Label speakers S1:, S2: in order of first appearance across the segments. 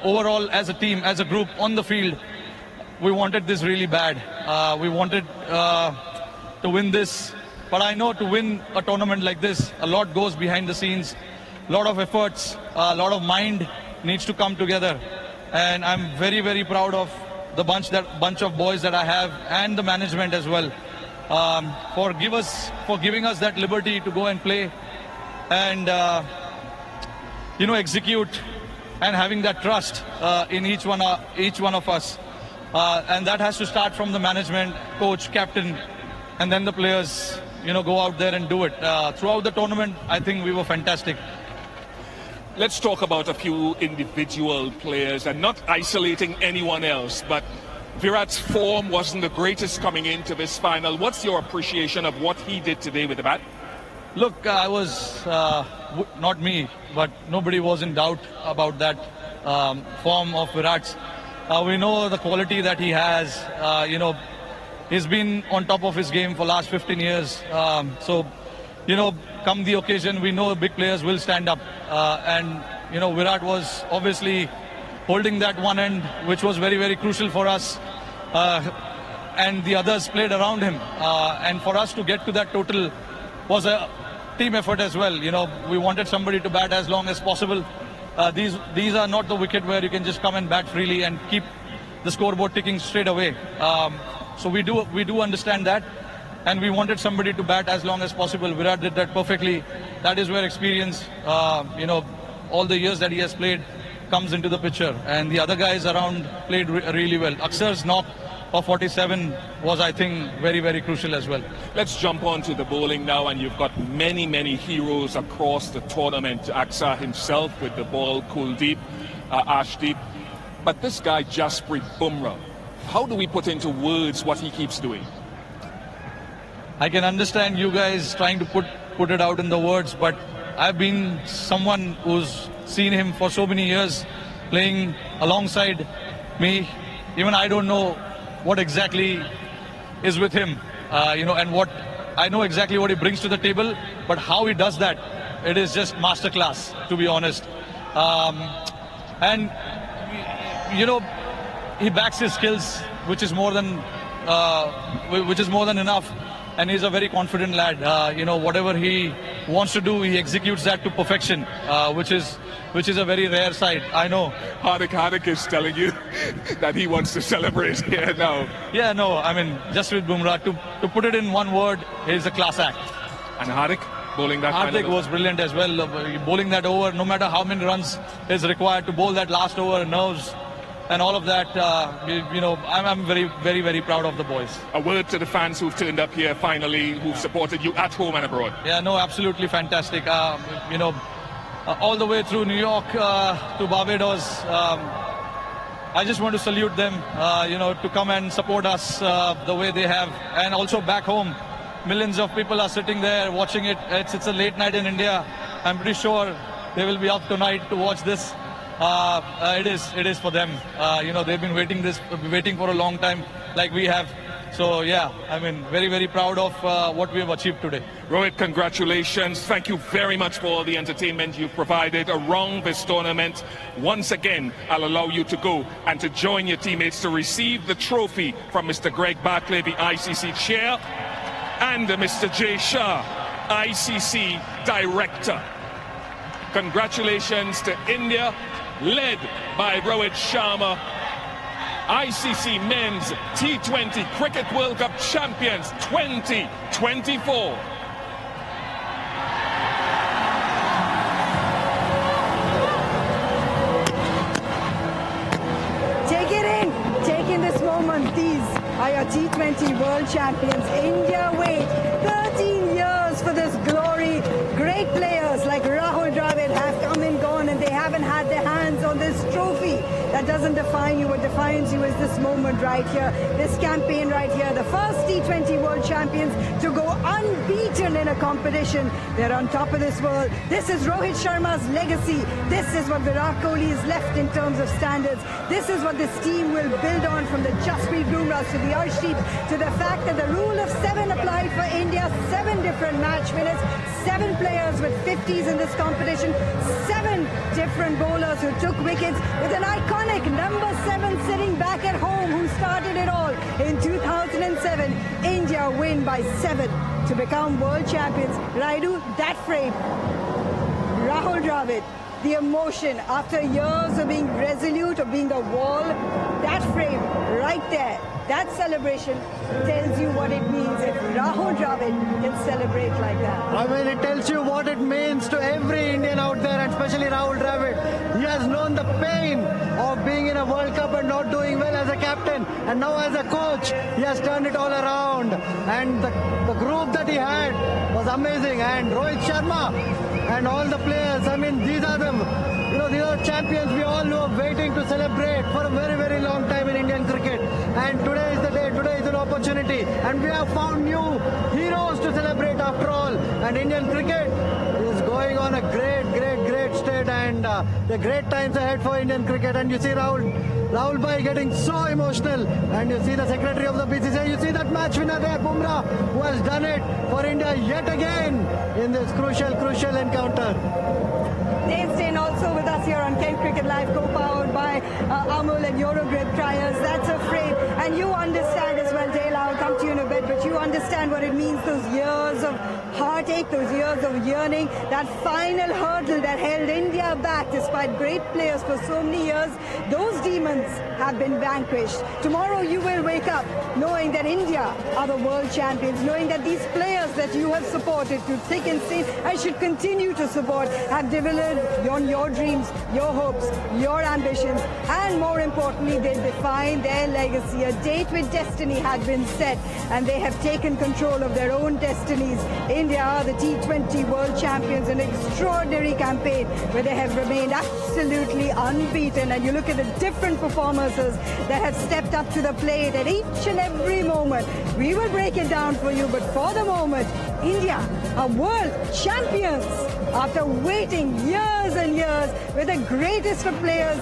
S1: overall as a team, as a group on the field, we wanted this really bad. We wanted to win this. But I know to win a tournament like this, a lot goes behind the scenes, a lot of efforts, a lot of mind needs to come together. And I'm very, very proud of the bunch of boys that I have and the management as well for giving us that liberty to go and play and execute and having that trust in each one of us. And that has to start from the management, coach, captain, and then the players, go out there and do it. Throughout the tournament, I think we were fantastic.
S2: Let's talk about a few individual players and not isolating anyone else, but Virat's form wasn't the greatest coming into this final. What's your appreciation of what he did today with the bat?
S1: Look, I was, not me, but nobody was in doubt about that form of Virat's. We know the quality that he has. He's been on top of his game for last 15 years. Come the occasion, we know big players will stand up. Virat was obviously holding that one end, which was very, very crucial for us. And the others played around him. And for us to get to that total was a team effort as well. We wanted somebody to bat as long as possible. These are not the wicket where you can just come and bat freely and keep the scoreboard ticking straight away. So we do understand that. And we wanted somebody to bat as long as possible. Virat did that perfectly. That is where experience, all the years that he has played comes into the picture. And the other guys around played really well. Aksar's knock of 47 was, I think, very, very crucial as well.
S2: Let's jump on to the bowling now, and you've got many, many heroes across the tournament. Aksar himself with the ball, Kuldeep, Ashdeep. But this guy, Jasprit Bumrah, how do we put into words what he keeps doing?
S1: I can understand you guys trying to put it out in the words, but I've been someone who's seen him for so many years playing alongside me. Even I don't know what exactly is with him, and what I know exactly what he brings to the table, but how he does that, it is just masterclass, to be honest. He backs his skills, which is more than enough. And he's a very confident lad. Whatever he wants to do, he executes that to perfection, which is a very rare sight. I know.
S2: Hardik is telling you that he wants to celebrate here now.
S1: Yeah, no, Jasprit Bumrah, to put it in one word, he's a class act.
S2: And Hardik bowling that.
S1: Hardik was brilliant as well. Bowling that over, no matter how many runs is required to bowl that last over, nerves and all of that, I'm very, very, very proud of the boys.
S2: A word to the fans who've turned up here finally, who've supported you at home and abroad.
S1: Yeah, no, absolutely fantastic. All the way through New York to Barbados, I just want to salute them, to come and support us the way they have. And also back home, millions of people are sitting there watching it. It's a late night in India. I'm pretty sure they will be up tonight to watch this. It is for them. They've been waiting for a long time, like we have. So yeah, very, very proud of what we have achieved today.
S2: Rohit, congratulations. Thank you very much for all the entertainment you've provided around this tournament. Once again, I'll allow you to go and to join your teammates to receive the trophy from Mr. Greg Barclay, the ICC chair, and Mr. Jay Shah, ICC director. Congratulations to India, led by Rohit Sharma, ICC Men's T20 Cricket World Cup champions 2024.
S3: Take in this moment. These are your T20 World Champions. India wait 13 years for this glory. Great players like Rahul Dravid have come and gone, and they haven't had their hands on this trophy. that doesn't define you. What defines you is this moment right here, this campaign right here. The first T20 World Champions to go unbeaten in a competition. They're on top of this world. This is Rohit Sharma's legacy. This is what Virat Kohli is left in terms of standards. This is what this team will build on, from the Jasprit Bumrah to the Arshdeep, to the fact that the rule of 7 applied for India. 7 different match winners, 7 players with 50s in this competition, 7 different bowlers who took wickets, with an iconic number 7 sitting back at home who started it all in 2007. India win by 7 to become world champions. Raidu, that frame, Rahul Dravid, the emotion after years of being resolute, of being a wall, that frame right there, that celebration tells you what it means if Rahul Dravid can celebrate like that.
S4: I mean, it tells you what it means to every Indian out there, and especially Rahul Dravid. He has known the pain of being in a World Cup and not doing well as a captain, and now as a coach, he has turned it all around. And the group that he had was amazing. And Rohit Sharma and all the players, I mean, these are the champions we all know, waiting to celebrate for a very, very long time in Indian cricket. And today is the day, today is an opportunity. And we have found new heroes to celebrate after all. And Indian cricket is going on a great, great, great state, and the great times ahead for Indian cricket. And you see Rahul Bhai getting so emotional, and you see the secretary of the BCCI, you see that match winner there, Bumrah, who has done it for India yet again in this crucial encounter.
S3: Dave Steyn also with us here on Kent Cricket Live, co-powered by Amul and Eurogrip Trials. That's a frame. And you understand as well, Dale, I'll come to you in a bit, but you understand what it means, those years of heartache, those years of yearning, that final hurdle that held India back despite great players for so many years. Those demons have been vanquished. Tomorrow you will wake up knowing that India are the world champions, knowing that these players that you have supported through thick and thin and should continue to support have delivered on your dreams, your hopes, your ambitions, and more importantly, they define their legacy. A date with destiny had been set, and they have taken control of their own destinies. India are the T20 world champions, an extraordinary campaign where they have remained absolutely unbeaten. And you look at the different performances that have stepped up to the plate at each and every moment. We will break it down for you, but for the moment, India are world champions after waiting years and years, with the greatest of players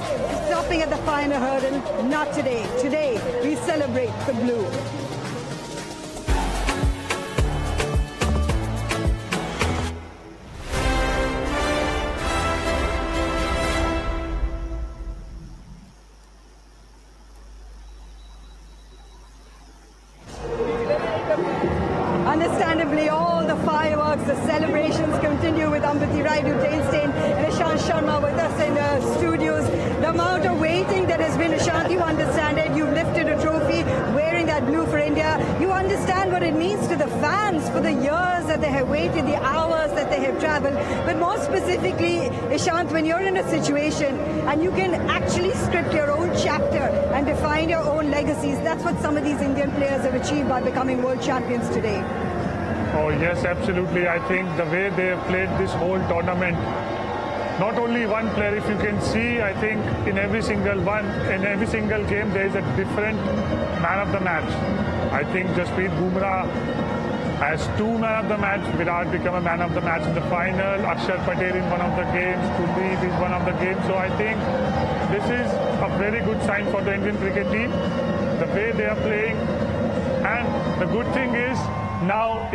S3: stopping at the final hurdle. Not today. Today, we celebrate the blue. Understandably, all the fireworks, the celebrations continue with Ambati Raidu, Dale Steyn and Ishant Sharma with us in the studios. The amount of waiting that has been, Ishant, you understand it. You've lifted a trophy wearing that blue for India. You understand what it means to the fans for the years that they have waited, the hours that they have traveled. But more specifically, Ishant, when you're in a situation and you can actually script your own chapter and define your own legacies, that's what some of these Indian players have achieved by becoming world champions today.
S5: Oh yes, absolutely. I think the way they have played this whole tournament, not only one player, if you can see, I think in every single game there is a different man of the match. I think Jasprit Bumrah has 2 man of the match. Virat become a man of the match in the final. Akshar Patel in one of the games. Kuldeep is one of the games. So I think this is a very good sign for the Indian cricket team, the way they are playing. And the good thing is, now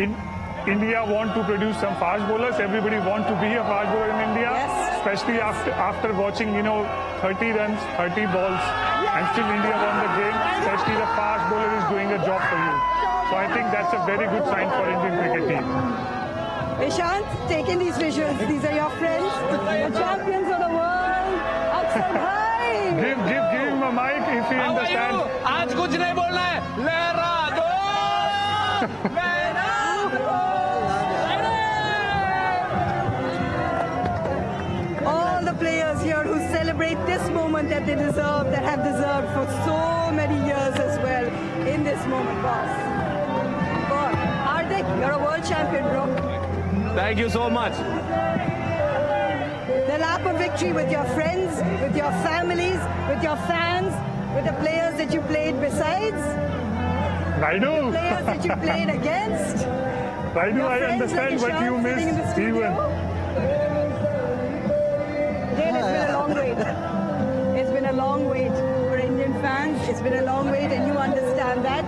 S5: India want to produce some fast bowlers. Everybody want to be a fast bowler in India,
S3: yes.
S5: Especially after watching 30 runs, 30 balls, and still India won the game. Especially the fast bowler is doing a job for you. So I think that's a very good sign for Indian cricket team.
S3: Ishant, taking these visuals, these are your friends, the champions of the world. Akshar Bhai.
S5: Give him a mic if he understands.
S1: आज कुछ नहीं बोलना है. लहरा दो.
S3: All the players here who celebrate this moment that they deserve, that have deserved for so many years as well in this moment, boss. God, Hardik, you're a world champion, bro.
S1: Thank you so much.
S3: The lap of victory with your friends, with your families, with your fans, with the players that you played besides,
S5: Raidu,
S3: players that you played against.
S5: Raidu,
S3: Your
S5: I
S3: friends
S5: understand
S3: like
S5: what you
S3: Ishan sitting in the
S5: missed,
S3: studio.
S5: even.
S3: Dale, it's been a long wait. It's been a long wait for Indian fans. It's been a long wait, and you understand that.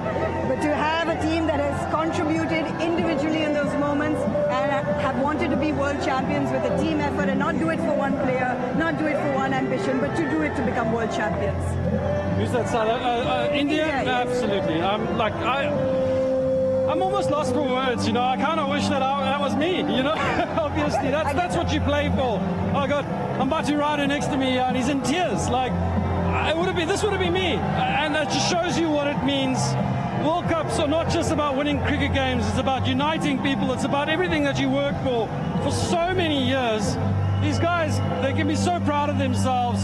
S3: But to have a team that has contributed individually in those moments and have wanted to be world champions with a team effort and not do it for one player, not do it for one ambition, but to do it to become world champions.
S6: Who's that side? India?
S3: India, yes.
S6: Absolutely. I'm almost lost for words, you know. I kind of wish that that was me, you know. Obviously, that's what you play for. Oh God, Ambati Radu next to me, and he's in tears. Like, this would have been me, and that just shows you what it means. World Cups are not just about winning cricket games. It's about uniting people. It's about everything that you work for so many years. These guys, they can be so proud of themselves.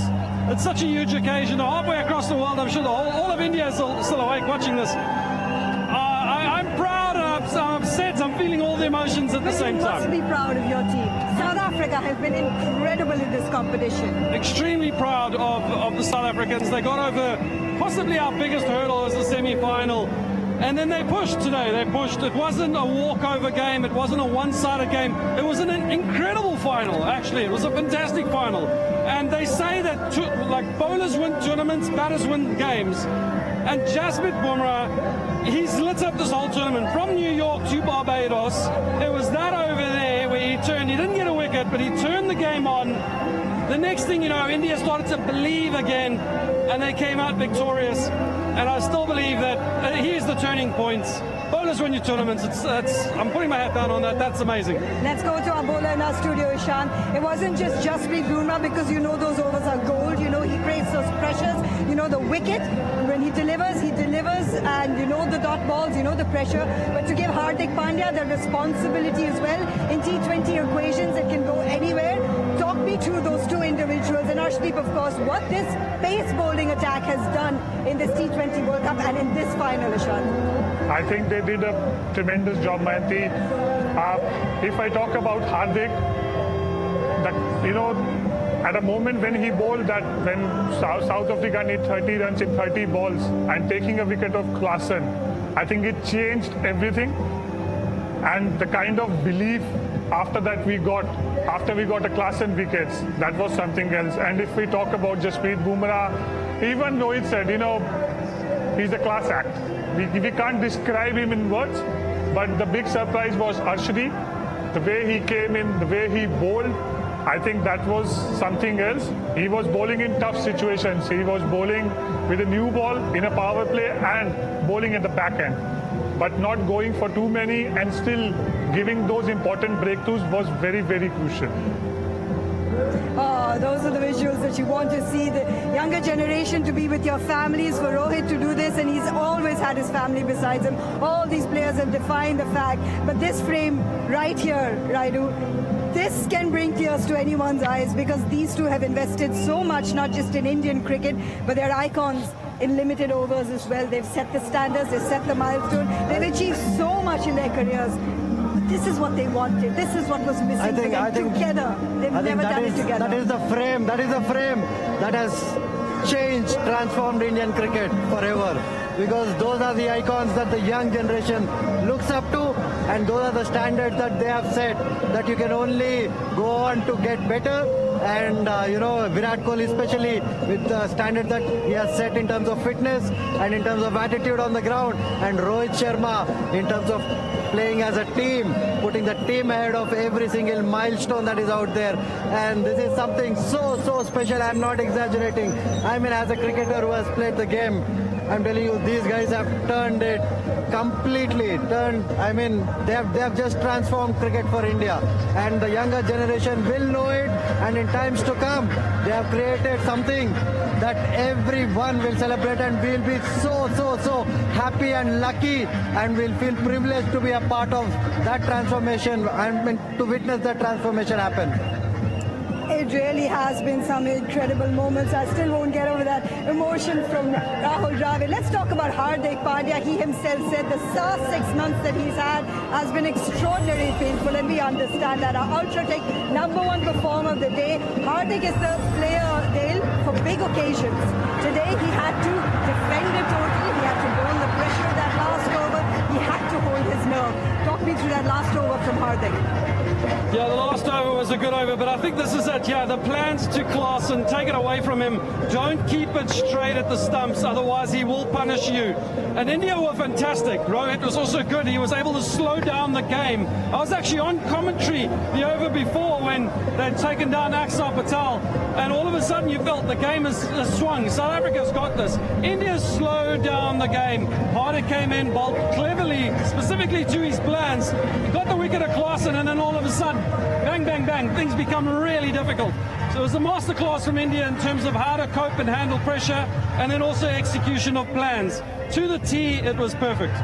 S6: It's such a huge occasion. Halfway across the world, I'm sure all of India is still awake watching this. I'm proud and I'm upset. I'm feeling all the emotions at the same
S3: You must
S6: time.
S3: be proud of your team. South Africa has been incredible in this competition.
S6: Extremely proud of the South Africans. They got over possibly our biggest hurdle as the semi-final. And then they pushed today. They pushed. It wasn't a walkover game. It wasn't a one-sided game. It was an incredible final, actually. It was a fantastic final. And they say that bowlers win tournaments, batters win games. And Jasprit Bumrah, he's lit up this whole tournament from New York to Barbados. It was that over there where he didn't get a wicket, but he turned the game on. The next thing you know, India started to believe again, and they came out victorious. And I still believe that here's the turning points. Bowlers win your tournaments. I'm putting my hat down on that. That's amazing.
S3: Let's go to our bowler in our studio, Ishan. It wasn't just Jasprit Bumrah, because you know those overs are gold. You know he creates those pressures. You know the wicket. When he delivers, and you know the dot balls, you know the pressure. But to give Hardik Pandya the responsibility as well in T20 equations, it can go anywhere. Talk me through those two individuals, and Arshdeep, of course, what this pace bowling attack has done in this T20 World Cup and in this final, Ishan.
S5: I think they did a tremendous job, Mayanti. If I talk about Hardik, at a moment when he bowled when South Africa need 30 runs in 30 balls and taking a wicket of Klaasen, I think it changed everything. And the kind of belief after we got a Klaasen wickets, that was something else. And if we talk about Jasprit Bumrah, even Rohit said, he's a class act. We can't describe him in words, but the big surprise was Arshdeep. The way he came in, the way he bowled, I think that was something else. He was bowling in tough situations. He was bowling with a new ball in a power play and bowling at the back end. But not going for too many and still giving those important breakthroughs was very, very crucial.
S3: Oh, those are the visuals that you want to see. The younger generation to be with your families, for Rohit to do this, and he's always had his family besides him. All these players have defined the fact. But this frame right here, Raidu, this can bring tears to anyone's eyes, because these two have invested so much, not just in Indian cricket, but they're icons in limited overs as well. They've set the standards, they've set the milestone. They've achieved so much in their careers. This is what they wanted. This is what was missing for them together. They've never done it together.
S4: That is the frame that has changed, transformed Indian cricket forever. Because those are the icons that the young generation looks up to, and those are the standards that they have set, that you can only go on to get better. And Virat Kohli, especially with the standards that he has set in terms of fitness and in terms of attitude on the ground, and Rohit Sharma in terms of playing as a team, putting the team ahead of every single milestone that is out there. And this is something so special. I'm not exaggerating. I mean, as a cricketer who has played the game, I'm telling you, these guys have turned it completely. They have just transformed cricket for India, and the younger generation will know it. And in times to come, they have created something that everyone will celebrate, and we'll be so happy and lucky, and we'll feel privileged to be a part of that transformation, and to witness that transformation happen.
S3: It really has been some incredible moments. I still won't get over that emotion from Rahul Dravid. Let's talk about Hardik Pandya. He himself said the last 6 months that he's had has been extraordinarily painful, and we understand that. Our Ultratech #1 performer of the day. Hardik is the player, Dale, for big occasions. Today he had to defend it totally. He had to bowl the pressure of that last over. He had to hold his nerve. Talk me through that last over from Hardik.
S6: Yeah, the last over was a good over, but I think this is it. Yeah, the plans to Klaasen, take it away from him. Don't keep it straight at the stumps, otherwise he will punish you. And India were fantastic. Rohit was also good. He was able to slow down the game. I was actually on commentary the over before when they'd taken down Axar Patel, and all of a sudden you felt the game has swung. South Africa's got this. India slowed down the game. Hardik came in, bowled cleverly, specifically to his plans. He got the wicket at Klaasen, and then all of a sudden, bang, bang, bang, things become really difficult. So it was a masterclass from India in terms of how to cope and handle pressure, and then also execution of plans. To the T, it was perfect.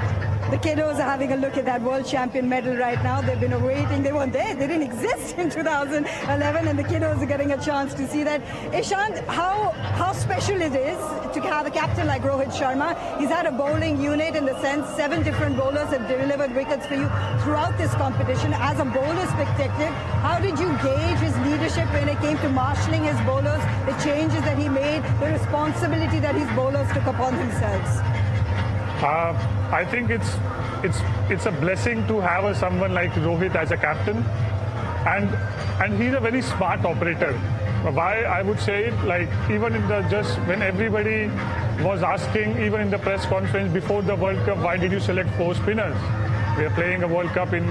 S3: The kiddos are having a look at that world champion medal right now. They've been awaiting. They weren't there. They didn't exist in 2011, and the kiddos are getting a chance to see that. Ishant, how special it is to have a captain like Rohit Sharma. He's had a bowling unit in the sense 7 different bowlers have delivered wickets for you throughout this competition. As a bowler's perspective, how did you gauge his leadership when it came to marshalling his bowlers, the changes that he made, the responsibility that his bowlers took upon themselves?
S5: I think it's a blessing to have someone like Rohit as a captain, and he's a very smart operator. Why I would say it, like even in the just when everybody was asking, even in the press conference before the World Cup, why did you select 4 spinners? We are playing a World Cup in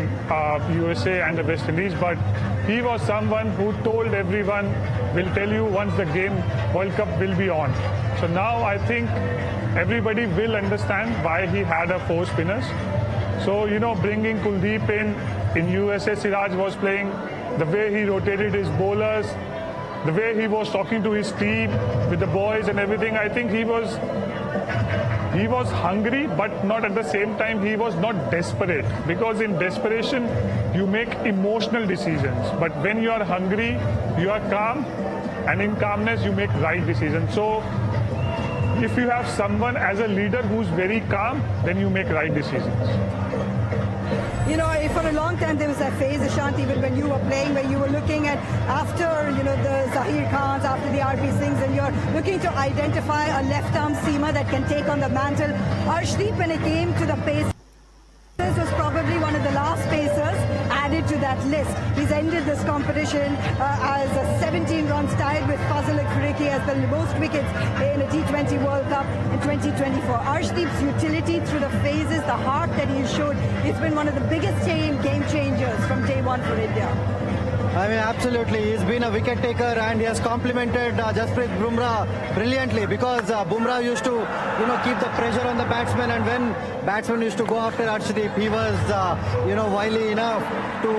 S5: USA and the West Indies, but he was someone who told everyone, will tell you once the game World Cup will be on. So now I think everybody will understand why he had 4 spinners. So, bringing Kuldeep in USA, Siraj was playing, the way he rotated his bowlers, the way he was talking to his team with the boys and everything, I think he was hungry, but not at the same time, he was not desperate. Because in desperation, you make emotional decisions. But when you are hungry, you are calm, and in calmness, you make right decisions. So, if you have someone as a leader who's very calm, then you make right decisions.
S3: For a long time there was that phase, Ishant, even when you were playing, where you were looking at after, the Zahir Khans, after the RP Singhs, and you're looking to identify a left-arm seamer that can take on the mantle. Arshdeep, when it came to the pace, was probably one of the last pacers added to that list. He's ended this competition as a 17 runs tied with Fazil Afriki as the most wickets in a T20 World Cup in 2024. Arshdeep's utility through the phases, the heart that he showed, it's been one of the biggest game changers from day one for India.
S4: I mean, absolutely. He's been a wicket taker, and he has complemented Jasprit Bumrah brilliantly, because Bumrah used to, keep the pressure on the batsman, and when batsmen used to go after Arshdeep, he was, wily enough to,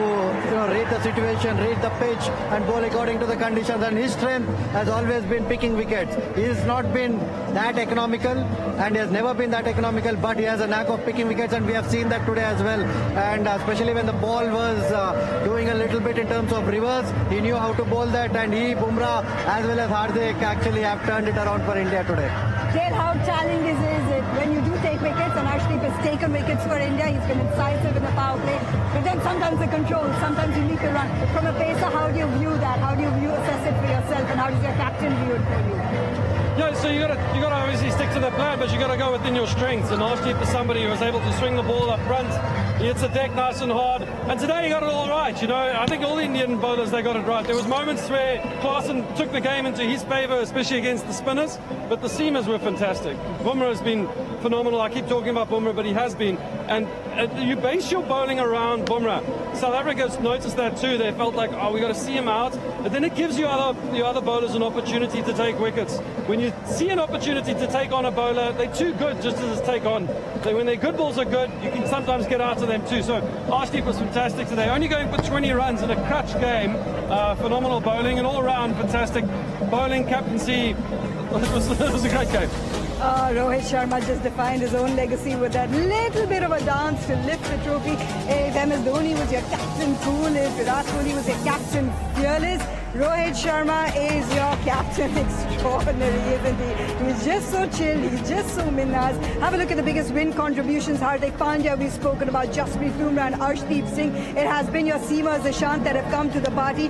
S4: read the situation, read the pitch, and bowl according to the conditions. And his strength has always been picking wickets. He has not been that economical, and he has never been that economical, but he has a knack of picking wickets, and we have seen that today as well. And especially when the ball was doing a little bit in terms of reverse, he knew how to bowl that, and he, Bumrah, as well as Hardik, actually have turned it around for India today.
S3: Dale, how challenging is it when you do take wickets, and Arshdeep has taken wickets for India? He's been incisive in the power play, but then sometimes the control, sometimes you need to run. From a pacer, how do you view that? How do you assess it for yourself, and how does your captain view it for you?
S6: Yeah, so you got to obviously stick to the plan, but you got to go within your strengths. And Arshdeep is somebody who was able to swing the ball up front. He hits the deck nice and hard, and today he got it all right. I think all the Indian bowlers, they got it right. There was moments where Klaasen took the game into his favour, especially against the spinners, but the seamers were fantastic. Bumrah has been phenomenal. I keep talking about Bumrah, but he has been. And you base your bowling around Bumrah. South Africa's noticed that too. They felt like, we got to see him out, but then it gives the other bowlers an opportunity to take wickets. When you see an opportunity to take on a bowler, they're too good just to take on. When their good balls are good, you can sometimes get out of them too. So Arshdeep was fantastic today, only going for 20 runs in a clutch game. Phenomenal bowling, and all around fantastic bowling, captaincy. It was a great game.
S3: Rohit Sharma just defined his own legacy with that little bit of a dance to lift the trophy. If MS Dhoni was your captain cool, if Virat Kohli was your captain fearless, Rohit Sharma is your captain extraordinary, isn't he? He's just so chill, he's just so minnas. Have a look at the biggest win contributions. Hardik Pandya, we've spoken about, Jasprit Bumrah and Arshdeep Singh. It has been your seamers, Ishant, that have come to the party.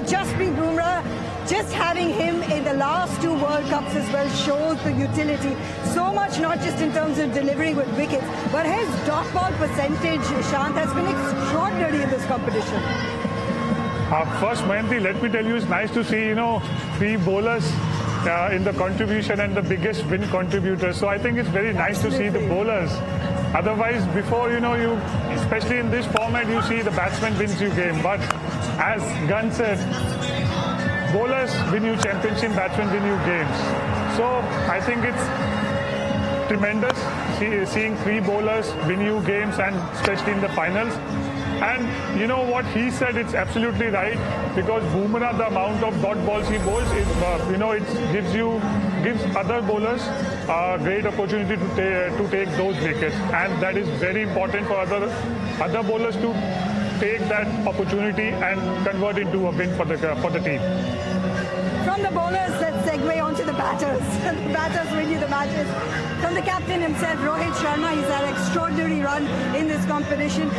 S3: Jasprit Bumrah, just having him in the last 2 World Cups as well shows the utility. So much, not just in terms of delivering with wickets, but his dot ball percentage, Ishant, has been extraordinary in this competition.
S5: First, Mayanti, let me tell you, it's nice to see, 3 bowlers in the contribution and the biggest win contributors. So I think it's very nice to see the bowlers. Otherwise, before, you, especially in this format, you see the batsman wins you game. But as Gunn said, bowlers win you championship, batsmen win you games. So I think it's tremendous seeing 3 bowlers win you games, and especially in the finals. And you know what he said, it's absolutely right, because Bumrah, the amount of dot balls he bowls, it gives other bowlers a great opportunity to take those wickets, and that is very important for other bowlers to take that opportunity and convert into a win for the team.
S3: From the bowlers, let's segue onto the batters. The batters win you the matches. From the captain himself, Rohit Sharma, he's had an extraordinary run in this competition.